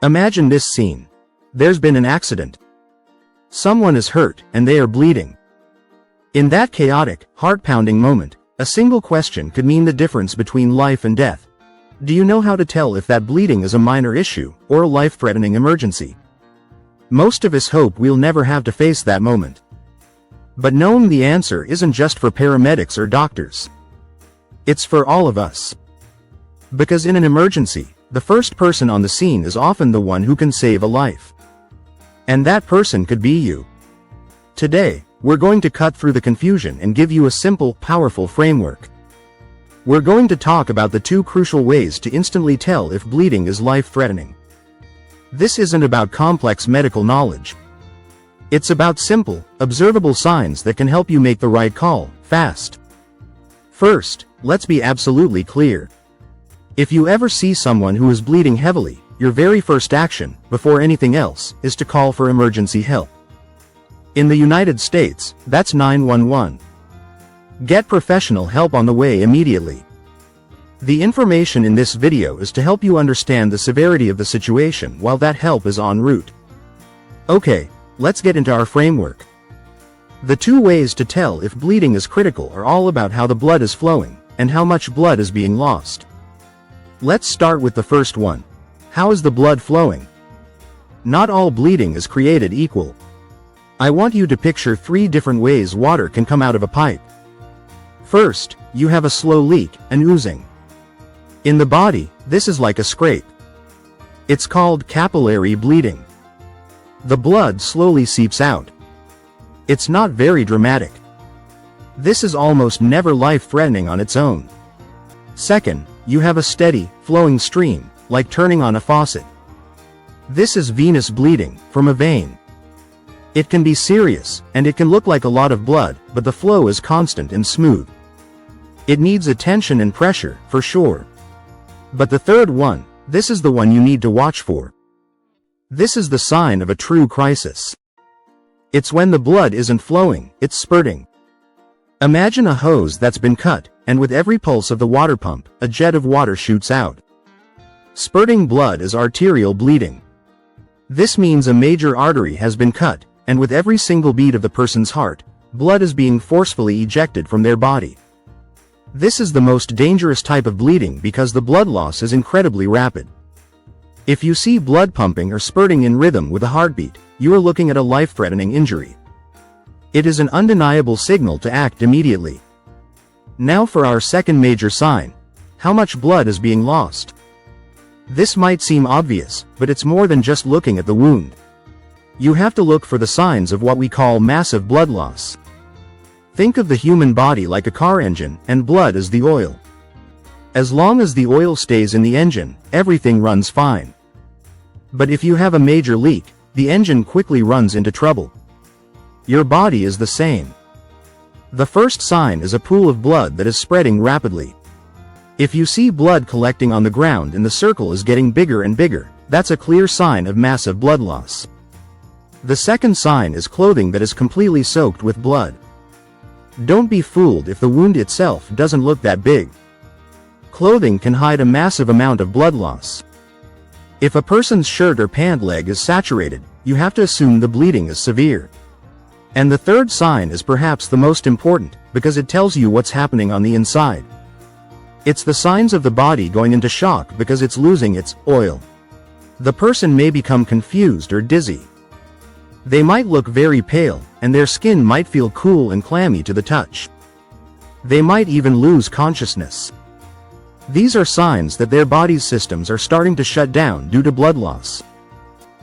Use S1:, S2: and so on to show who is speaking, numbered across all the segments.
S1: Imagine this scene. There's been an accident. Someone is hurt, and they are bleeding. In that chaotic, heart-pounding moment, a single question could mean the difference between life and death. Do you know how to tell if that bleeding is a minor issue, or a life-threatening emergency? Most of us hope we'll never have to face that moment. But knowing the answer isn't just for paramedics or doctors. It's for all of us. Because in an emergency, the first person on the scene is often the one who can save a life. And that person could be you. Today, we're going to cut through the confusion and give you a simple, powerful framework. We're going to talk about the two crucial ways to instantly tell if bleeding is life-threatening. This isn't about complex medical knowledge. It's about simple, observable signs that can help you make the right call, fast. First, let's be absolutely clear. If you ever see someone who is bleeding heavily, your very first action, before anything else, is to call for emergency help. In the United States, that's 911. Get professional help on the way immediately. The information in this video is to help you understand the severity of the situation while that help is en route. Okay, let's get into our framework. The two ways to tell if bleeding is critical are all about how the blood is flowing, and how much blood is being lost. Let's start with the first one. How is the blood flowing? Not all bleeding is created equal. I want you to picture 3 different ways water can come out of a pipe. First, you have a slow leak, an oozing. In the body, this is like a scrape. It's called capillary bleeding. The blood slowly seeps out. It's not very dramatic. This is almost never life-threatening on its own. Second, you have a steady, flowing stream, like turning on a faucet. This is venous bleeding, from a vein. It can be serious, and it can look like a lot of blood, but the flow is constant and smooth. It needs attention and pressure, for sure. But the third one, this is the one you need to watch for. This is the sign of a true crisis. It's when the blood isn't flowing, it's spurting. Imagine a hose that's been cut, and with every pulse of the water pump, a jet of water shoots out. Spurting blood is arterial bleeding. This means a major artery has been cut, and with every single beat of the person's heart, blood is being forcefully ejected from their body. This is the most dangerous type of bleeding because the blood loss is incredibly rapid. If you see blood pumping or spurting in rhythm with a heartbeat, you are looking at a life-threatening injury. It is an undeniable signal to act immediately. Now for our second major sign. How much blood is being lost? This might seem obvious, but it's more than just looking at the wound. You have to look for the signs of what we call massive blood loss. Think of the human body like a car engine, and blood is the oil. As long as the oil stays in the engine, everything runs fine. But if you have a major leak, the engine quickly runs into trouble. Your body is the same. The first sign is a pool of blood that is spreading rapidly. If you see blood collecting on the ground and the circle is getting bigger and bigger, that's a clear sign of massive blood loss. The second sign is clothing that is completely soaked with blood. Don't be fooled if the wound itself doesn't look that big. Clothing can hide a massive amount of blood loss. If a person's shirt or pant leg is saturated, you have to assume the bleeding is severe. And the third sign is perhaps the most important, because it tells you what's happening on the inside. It's the signs of the body going into shock because it's losing its oil. The person may become confused or dizzy. They might look very pale, and their skin might feel cool and clammy to the touch. They might even lose consciousness. These are signs that their body's systems are starting to shut down due to blood loss.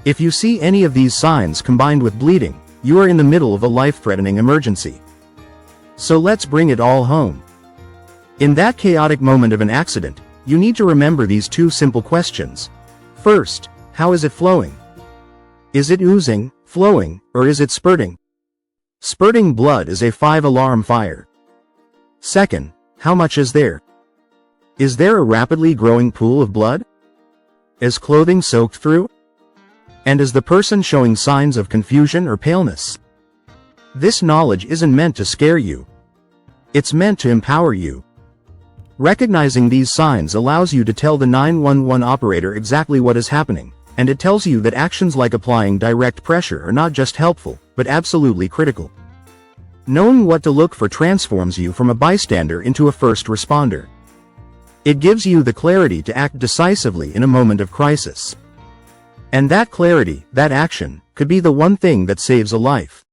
S1: If you see any of these signs combined with bleeding, you are in the middle of a life-threatening emergency. So let's bring it all home. In that chaotic moment of an accident, you need to remember these 2 simple questions. First, how is it flowing? Is it oozing, flowing, or is it spurting? Spurting blood is a 5-alarm fire. Second, how much is there? Is there a rapidly growing pool of blood? Is clothing soaked through? And is the person showing signs of confusion or paleness? This knowledge isn't meant to scare you. It's meant to empower you. Recognizing these signs allows you to tell the 911 operator exactly what is happening, and it tells you that actions like applying direct pressure are not just helpful, but absolutely critical. Knowing what to look for transforms you from a bystander into a first responder. It gives you the clarity to act decisively in a moment of crisis. And that clarity, that action, could be the one thing that saves a life.